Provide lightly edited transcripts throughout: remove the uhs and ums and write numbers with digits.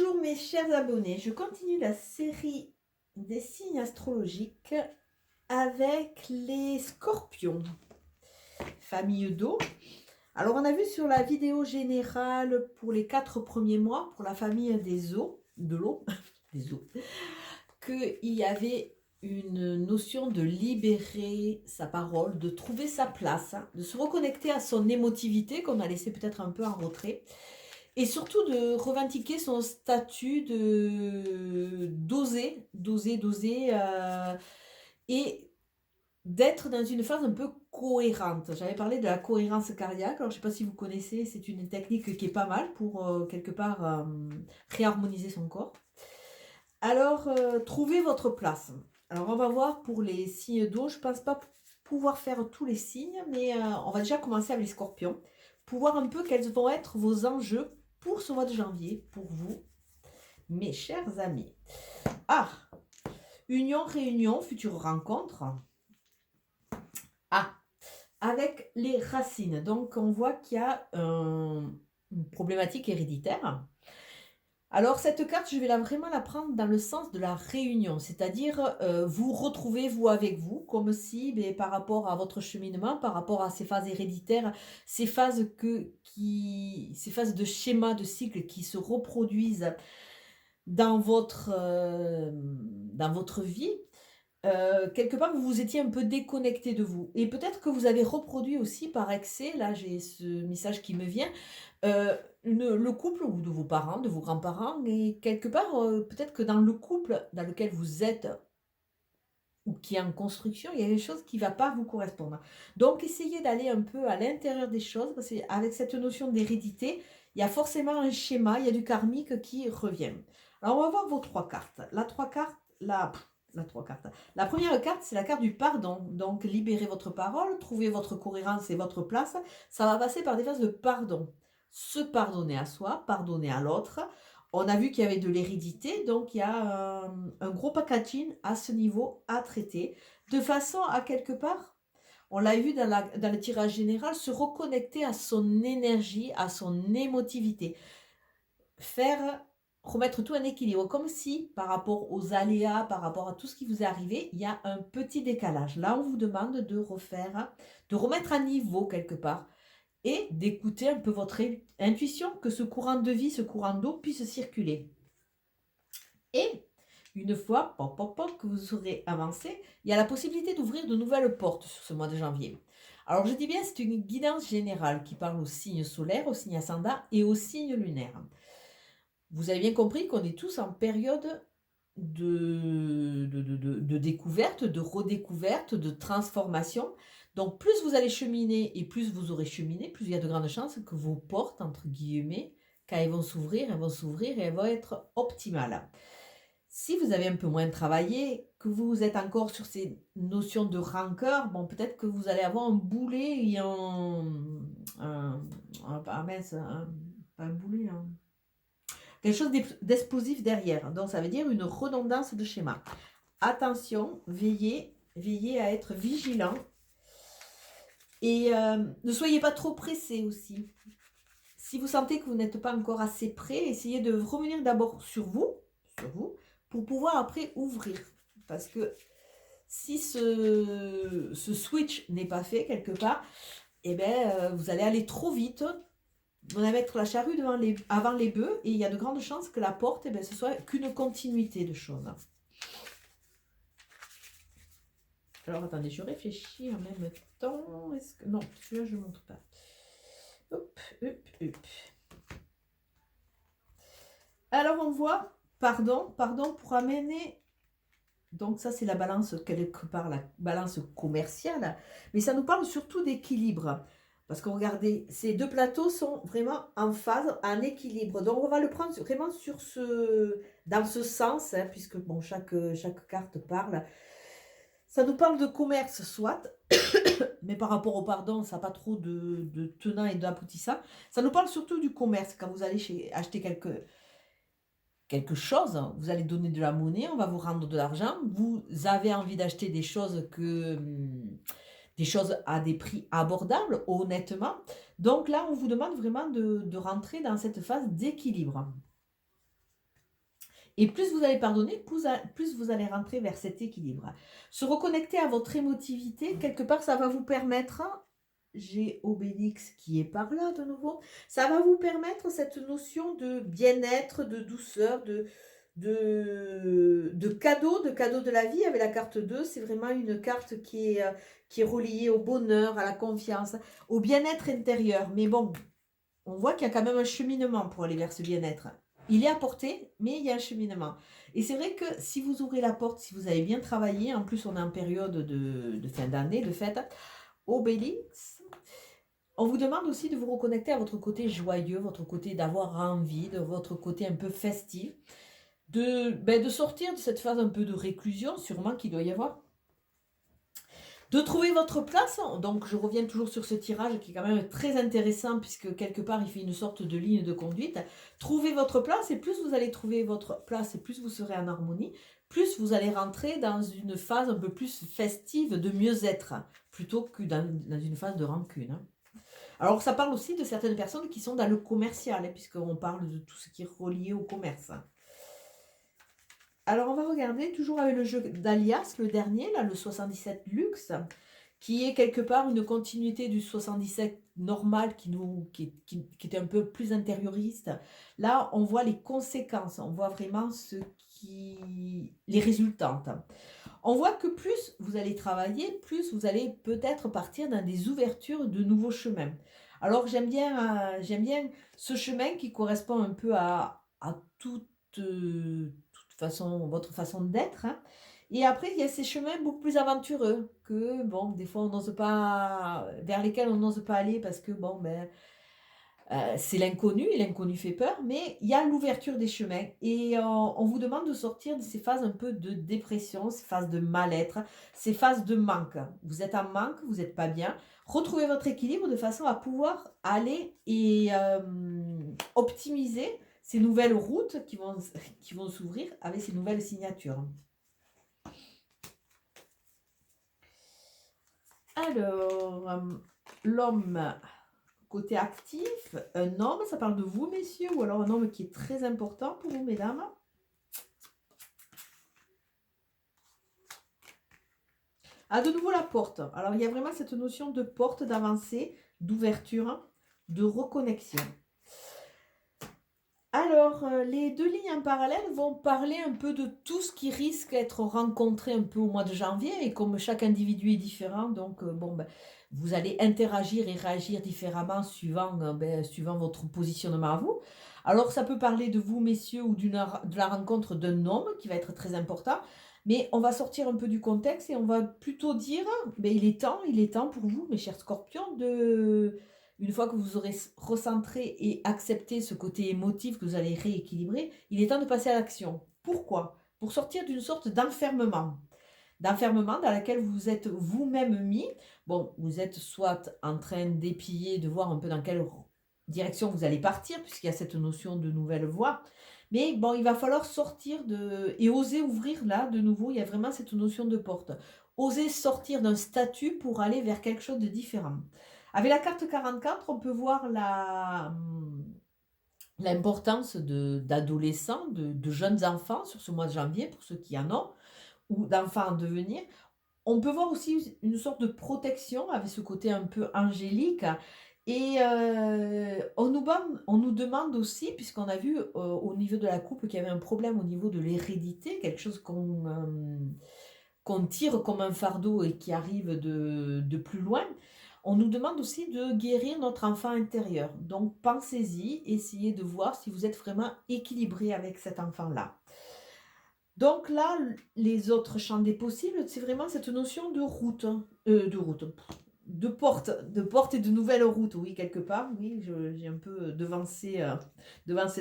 Bonjour mes chers abonnés, je continue la série des signes astrologiques avec les scorpions, famille d'eau. Alors on a vu sur la vidéo générale pour les 4 premiers mois, pour la famille des eaux, de l'eau, des eaux, qu'il y avait une notion de libérer sa parole, de trouver sa place, de se reconnecter à son émotivité qu'on a laissé peut-être un peu en retrait. Et surtout de revendiquer son statut d'oser, et d'être dans une phase un peu cohérente. J'avais parlé de la cohérence cardiaque. Alors, je ne sais pas si vous connaissez, c'est une technique qui est pas mal pour quelque part réharmoniser son corps. Alors, trouvez votre place. Alors, on va voir pour les signes d'eau. Je ne pense pas pouvoir faire tous les signes, mais on va déjà commencer avec les scorpions pour voir un peu quels vont être vos enjeux pour ce mois de janvier, pour vous, mes chers amis. Ah, union, réunion, future rencontre. Ah, avec les racines. Donc, on voit qu'il y a une problématique héréditaire. Alors, cette carte, je vais vraiment la prendre dans le sens de la réunion, c'est-à-dire vous retrouvez vous avec vous, comme si par rapport à votre cheminement, par rapport à ces phases héréditaires, ces phases de schéma, de cycle qui se reproduisent dans votre vie, quelque part vous vous étiez un peu déconnecté de vous. Et peut-être que vous avez reproduit aussi par excès, là j'ai ce message qui me vient, le couple ou de vos parents, de vos grands-parents, et quelque part, peut-être que dans le couple dans lequel vous êtes ou qui est en construction, il y a des choses qui ne vont pas vous correspondre. Donc essayez d'aller un peu à l'intérieur des choses, parce qu'avec cette notion d'hérédité, il y a forcément un schéma, il y a du karmique qui revient. Alors on va voir vos 3 cartes. La première carte, c'est la carte du pardon. Donc libérez votre parole, trouvez votre cohérence et votre place. Ça va passer par des phases de pardon. Se pardonner à soi, pardonner à l'autre. On a vu qu'il y avait de l'hérédité, donc il y a un gros packaging à ce niveau à traiter, de façon à quelque part, on l'a vu dans le tirage général, se reconnecter à son énergie, à son émotivité. Remettre tout en équilibre, comme si par rapport aux aléas, par rapport à tout ce qui vous est arrivé, il y a un petit décalage. Là, on vous demande de remettre à niveau quelque part et d'écouter un peu votre intuition, que ce courant de vie, ce courant d'eau puisse circuler. Et une fois que vous aurez avancé, il y a la possibilité d'ouvrir de nouvelles portes sur ce mois de janvier. Alors je dis bien, c'est une guidance générale qui parle au signe solaire, au signe ascendant et au signe lunaire. Vous avez bien compris qu'on est tous en période de découverte, de redécouverte, de transformation. Donc plus vous allez cheminer et plus vous aurez cheminé, plus il y a de grandes chances que vos portes, entre guillemets, quand elles vont s'ouvrir et elles vont être optimales. Si vous avez un peu moins travaillé, que vous êtes encore sur ces notions de rancœur, bon, peut-être que vous allez avoir un boulet et pas un boulet, quelque chose d'explosif derrière. Donc, ça veut dire une redondance de schéma. Attention, veillez à être vigilant. Et ne soyez pas trop pressé aussi. Si vous sentez que vous n'êtes pas encore assez prêt, essayez de revenir d'abord sur vous, pour pouvoir après ouvrir. Parce que si ce switch n'est pas fait quelque part, vous allez aller trop vite. On va mettre la charrue avant les bœufs et il y a de grandes chances que la porte, ce soit qu'une continuité de choses. Alors attendez, je réfléchis en même temps. Non, celui-là je ne montre pas. Hop. Alors on voit, pardon pour amener. Donc ça c'est la balance, quelque part la balance commerciale, mais ça nous parle surtout d'équilibre. Parce que regardez, ces deux plateaux sont vraiment en phase, en équilibre. Donc on va le prendre vraiment dans ce sens, puisque bon, chaque carte parle. Ça nous parle de commerce, soit, mais par rapport au pardon, ça n'a pas trop de tenants et d'aboutissants. Ça nous parle surtout du commerce. Quand vous allez acheter quelque chose, vous allez donner de la monnaie, on va vous rendre de l'argent, vous avez envie d'acheter des choses à des prix abordables, honnêtement. Donc là, on vous demande vraiment de rentrer dans cette phase d'équilibre. Et plus vous allez pardonner, plus vous allez rentrer vers cet équilibre. Se reconnecter à votre émotivité, quelque part, ça va vous permettre, j'ai Obélix qui est par là de nouveau, ça va vous permettre cette notion de bien-être, de douceur, de cadeau de la vie. Avec la carte 2, c'est vraiment une carte qui est reliée au bonheur, à la confiance, au bien-être intérieur. Mais bon, on voit qu'il y a quand même un cheminement pour aller vers ce bien-être. Il est à portée, mais il y a un cheminement. Et c'est vrai que si vous ouvrez la porte, si vous avez bien travaillé, en plus on est en période de fin d'année, de fête, Obélix, on vous demande aussi de vous reconnecter à votre côté joyeux, votre côté d'avoir envie, de votre côté un peu festif, de sortir de cette phase un peu de réclusion, sûrement qu'il doit y avoir, de trouver votre place. Donc je reviens toujours sur ce tirage qui est quand même très intéressant, puisque quelque part il fait une sorte de ligne de conduite. Trouvez votre place, et plus vous allez trouver votre place, et plus vous serez en harmonie, plus vous allez rentrer dans une phase un peu plus festive de mieux-être, plutôt que dans une phase de rancune. Alors ça parle aussi de certaines personnes qui sont dans le commercial, puisqu'on parle de tout ce qui est relié au commerce. Alors, on va regarder, toujours avec le jeu d'Alias, le dernier, là, le 77 Luxe, qui est quelque part une continuité du 77 normal qui était un peu plus intérioriste. Là, on voit les conséquences, on voit vraiment les résultantes. On voit que plus vous allez travailler, plus vous allez peut-être partir dans des ouvertures de nouveaux chemins. Alors, j'aime bien ce chemin qui correspond un peu à toute façon, votre façon d'être. Et après, il y a ces chemins beaucoup plus aventureux que, bon, des fois, on n'ose pas, vers lesquels on n'ose pas aller parce que, bon, c'est l'inconnu, et l'inconnu fait peur, mais il y a l'ouverture des chemins. Et on vous demande de sortir de ces phases un peu de dépression, ces phases de mal-être, ces phases de manque. Vous êtes en manque, vous n'êtes pas bien. Retrouvez votre équilibre de façon à pouvoir aller et optimiser ces nouvelles routes qui vont s'ouvrir avec ces nouvelles signatures. Alors, l'homme, côté actif, un homme, ça parle de vous, messieurs, ou alors un homme qui est très important pour vous, mesdames. Ah, de nouveau la porte. Alors, il y a vraiment cette notion de porte, d'avancée, d'ouverture, de reconnexion. Alors, les deux lignes en parallèle vont parler un peu de tout ce qui risque d'être rencontré un peu au mois de janvier. Et comme chaque individu est différent, donc vous allez interagir et réagir différemment suivant votre positionnement à vous. Alors, ça peut parler de vous, messieurs, ou de la rencontre d'un homme qui va être très important. Mais on va sortir un peu du contexte et on va plutôt dire, il est temps pour vous, mes chers scorpions, une fois que vous aurez recentré et accepté ce côté émotif que vous allez rééquilibrer, il est temps de passer à l'action. Pourquoi? Pour sortir d'une sorte d'enfermement. D'enfermement dans laquelle vous êtes vous-même mis. Bon, vous êtes soit en train d'épier, de voir un peu dans quelle direction vous allez partir, puisqu'il y a cette notion de nouvelle voie. Mais bon, il va falloir sortir et oser ouvrir là, de nouveau, il y a vraiment cette notion de porte. Oser sortir d'un statut pour aller vers quelque chose de différent. Avec la carte 44, on peut voir l'importance d'adolescents, de jeunes enfants sur ce mois de janvier, pour ceux qui en ont, ou d'enfants en devenir. On peut voir aussi une sorte de protection avec ce côté un peu angélique. Et on nous demande aussi, puisqu'on a vu au niveau de la coupe qu'il y avait un problème au niveau de l'hérédité, quelque chose qu'on tire comme un fardeau et qui arrive de plus loin. On nous demande aussi de guérir notre enfant intérieur. Donc pensez-y, essayez de voir si vous êtes vraiment équilibré avec cet enfant-là. Donc là, les autres champs des possibles, c'est vraiment cette notion de route, de porte et de nouvelles routes, oui, quelque part. Oui, j'ai un peu devancé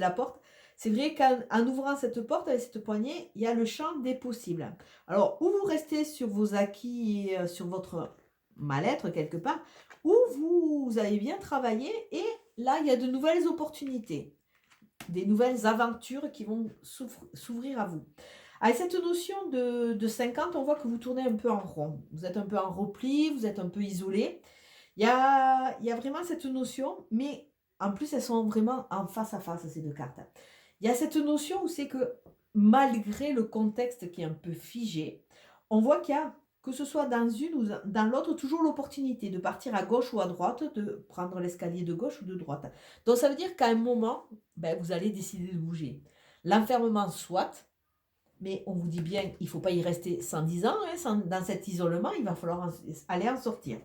la porte. C'est vrai qu'en ouvrant cette porte avec cette poignée, il y a le champ des possibles. Alors, ou vous restez sur vos acquis et sur votre mal-être quelque part, ou vous avez bien travaillé et là, il y a de nouvelles opportunités, des nouvelles aventures qui vont s'ouvrir à vous. Avec cette notion de 50, on voit que vous tournez un peu en rond. Vous êtes un peu en repli, vous êtes un peu isolé. Il y a vraiment cette notion, mais en plus, elles sont vraiment en face à face, ces deux cartes. Il y a cette notion où c'est que malgré le contexte qui est un peu figé, on voit qu'il y a, que ce soit dans une ou dans l'autre, toujours l'opportunité de partir à gauche ou à droite, de prendre l'escalier de gauche ou de droite. Donc ça veut dire qu'à un moment, ben, vous allez décider de bouger. L'enfermement soit, mais on vous dit bien, il ne faut pas y rester 110 ans, hein, dans cet isolement, il va falloir aller en sortir.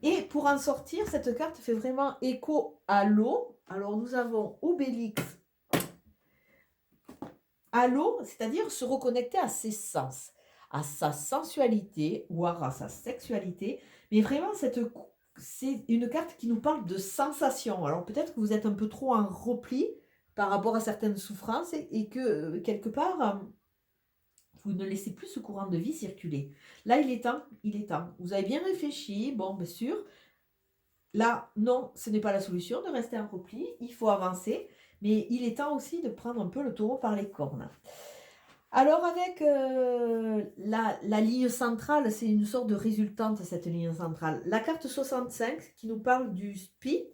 Et pour en sortir, cette carte fait vraiment écho à l'eau. Alors nous avons Obélix à l'eau, c'est-à-dire se reconnecter à ses sens, à sa sensualité ou à sa sexualité. Mais vraiment, c'est une carte qui nous parle de sensation. Alors peut-être que vous êtes un peu trop en repli par rapport à certaines souffrances et que quelque part, vous ne laissez plus ce courant de vie circuler. Là, il est temps, il est temps. Vous avez bien réfléchi, bon, bien sûr. Là, non, ce n'est pas la solution de rester en repli, il faut avancer, mais il est temps aussi de prendre un peu le taureau par les cornes. Alors avec la ligne centrale, c'est une sorte de résultante cette ligne centrale. La carte 65 qui nous parle du SPI,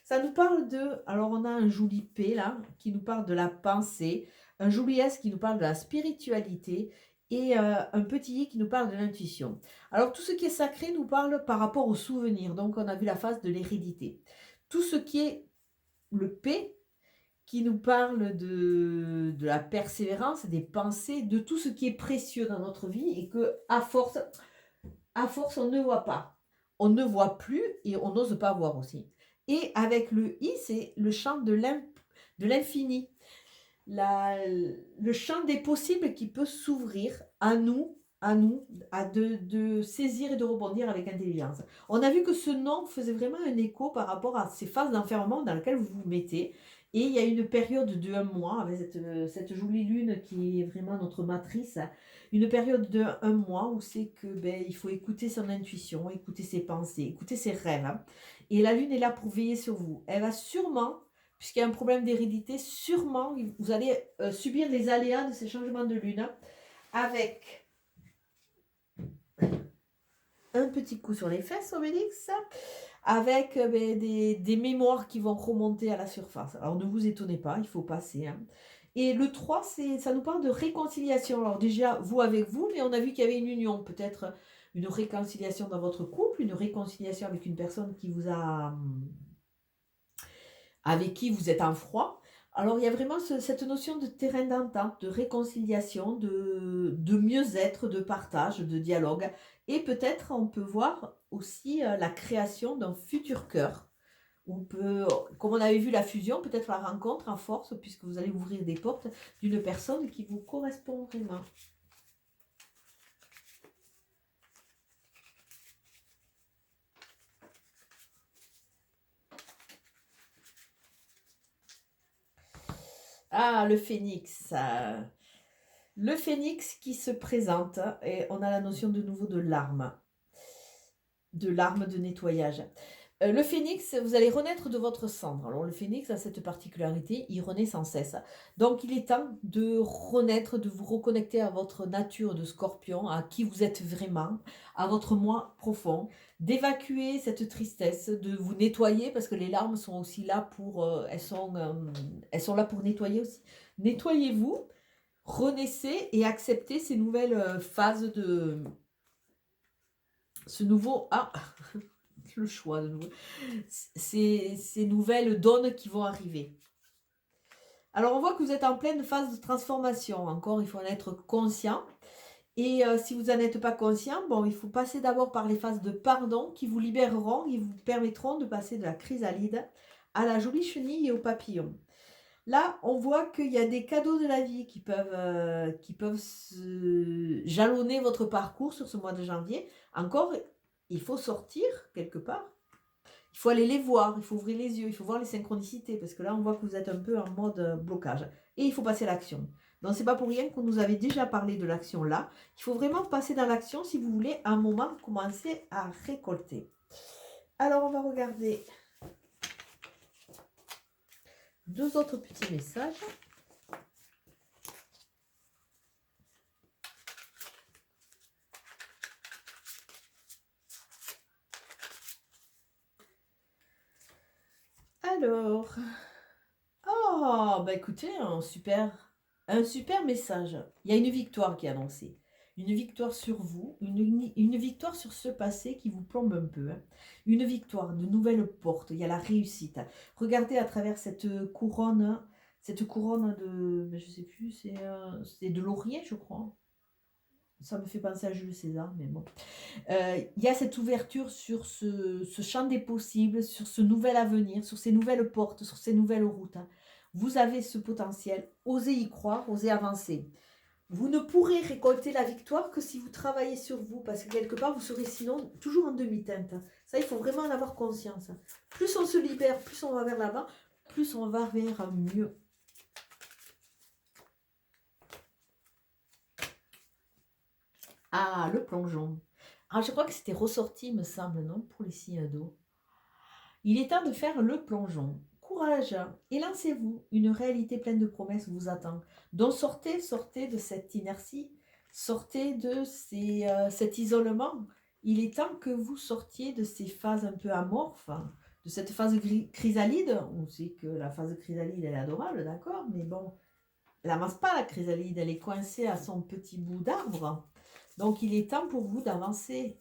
ça nous parle de, alors on a un joli P là, qui nous parle de la pensée, un joli S qui nous parle de la spiritualité et un petit I qui nous parle de l'intuition. Alors tout ce qui est sacré nous parle par rapport aux souvenirs, donc on a vu la phase de l'hérédité. Tout ce qui est le P qui nous parle de la persévérance, des pensées, de tout ce qui est précieux dans notre vie et que à force on ne voit pas. On ne voit plus et on n'ose pas voir aussi. Et avec le I, c'est le champ de l'infini. Le champ des possibles qui peut s'ouvrir à nous, de saisir et de rebondir avec intelligence. On a vu que ce nom faisait vraiment un écho par rapport à ces phases d'enfermement dans lesquelles vous vous mettez. Et il y a une période de 1 mois, avec cette jolie lune qui est vraiment notre matrice, une période de 1 mois où c'est que il faut écouter son intuition, écouter ses pensées, écouter ses rêves. Hein. Et la lune est là pour veiller sur vous. Elle va sûrement, puisqu'il y a un problème d'hérédité, sûrement vous allez subir les aléas de ces changements de lune avec un petit coup sur les fesses, Obélix, avec des mémoires qui vont remonter à la surface. Alors ne vous étonnez pas, il faut passer. Hein. Et le 3, ça nous parle de réconciliation. Alors déjà, vous avec vous, mais on a vu qu'il y avait une union, peut-être une réconciliation dans votre couple, une réconciliation avec une personne qui vous a, avec qui vous êtes en froid. Alors il y a vraiment cette notion de terrain d'entente, de réconciliation, de mieux-être, de partage, de dialogue. Et peut-être on peut voir aussi la création d'un futur cœur. On peut, comme on avait vu la fusion, peut-être la rencontre en force, puisque vous allez ouvrir des portes d'une personne qui vous correspond vraiment. Ah, le phénix. Le phénix qui se présente, et on a la notion de nouveau de larmes de nettoyage. Le phénix, vous allez renaître de votre cendre. Alors le phénix a cette particularité, il renaît sans cesse. Donc il est temps de renaître, de vous reconnecter à votre nature de scorpion, à qui vous êtes vraiment, à votre moi profond, d'évacuer cette tristesse, de vous nettoyer, parce que les larmes sont aussi là pour, elles sont là pour nettoyer aussi. Nettoyez-vous, renaissez et acceptez ces nouvelles phases de ce nouveau le choix de nouveau, ces nouvelles donnes qui vont arriver. Alors on voit que vous êtes en pleine phase de transformation. Encore, il faut en être conscient. Et si vous n'en êtes pas conscient, bon, il faut passer d'abord par les phases de pardon qui vous libéreront et vous permettront de passer de la chrysalide à la jolie chenille et au papillon. Là, on voit qu'il y a des cadeaux de la vie qui peuvent jalonner votre parcours sur ce mois de janvier. Encore, il faut sortir quelque part. Il faut aller les voir, il faut ouvrir les yeux, il faut voir les synchronicités, parce que là, on voit que vous êtes un peu en mode blocage. Et il faut passer à l'action. Donc, c'est pas pour rien qu'on nous avait déjà parlé de l'action là. Il faut vraiment passer dans l'action si vous voulez, à un moment, commencer à récolter. Alors, on va regarder 2 autres petits messages. Alors, oh, Oh, bah écoutez, un super message. Il y a une victoire qui est annoncée. Une victoire sur vous, une victoire sur ce passé qui vous plombe un peu, hein. Une victoire, de nouvelles portes, il y a la réussite. Regardez à travers cette couronne de, ben, je sais plus, c'est de laurier, je crois. Ça me fait penser à Jules César, mais bon. Il y a cette ouverture sur ce champ des possibles, sur ce nouvel avenir, sur ces nouvelles portes, sur ces nouvelles routes, hein. Vous avez ce potentiel, osez y croire, osez avancer. Vous ne pourrez récolter la victoire que si vous travaillez sur vous, parce que quelque part, vous serez sinon toujours en demi-teinte. Ça, il faut vraiment en avoir conscience. Plus on se libère, plus on va vers l'avant, plus on va vers mieux. Ah, le plongeon. Ah, je crois que c'était ressorti, me semble, non, pour les signes d'eau. Il est temps de faire le plongeon. Courage et lancez-vous. Une réalité pleine de promesses vous attend. Donc sortez de cette inertie, sortez de cet isolement. Il est temps que vous sortiez de ces phases un peu amorphes, de cette phase chrysalide. On sait que la phase chrysalide, elle est adorable, d'accord, mais bon, elle n'avance pas la chrysalide, elle est coincée à son petit bout d'arbre. Donc il est temps pour vous d'avancer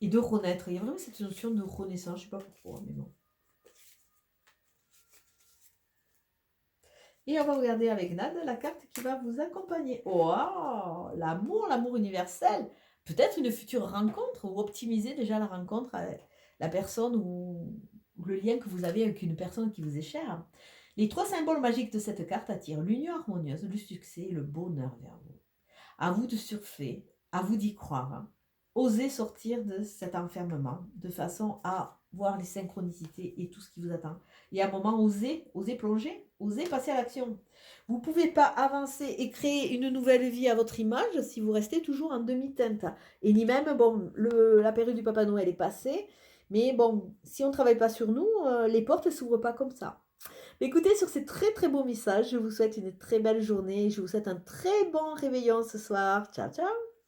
et de renaître. Il y a vraiment cette notion de renaissance, je ne sais pas pourquoi, mais bon. Et on va regarder avec Nad la carte qui va vous accompagner. Oh, l'amour universel. Peut-être une future rencontre ou optimiser déjà la rencontre avec la personne ou le lien que vous avez avec une personne qui vous est chère. Les 3 symboles magiques de cette carte attirent l'union harmonieuse, le succès et le bonheur vers vous. À vous de surfer, à vous d'y croire, hein. Osez sortir de cet enfermement de façon à voir les synchronicités et tout ce qui vous attend. Et à un moment, osez plonger, osez passer à l'action. Vous ne pouvez pas avancer et créer une nouvelle vie à votre image si vous restez toujours en demi-teinte. Et ni même, bon, la période du Papa Noël est passée, mais bon, si on ne travaille pas sur nous, les portes ne s'ouvrent pas comme ça. Écoutez, sur ces très très beaux messages, je vous souhaite une très belle journée. Je vous souhaite un très bon réveillon ce soir. Ciao, ciao!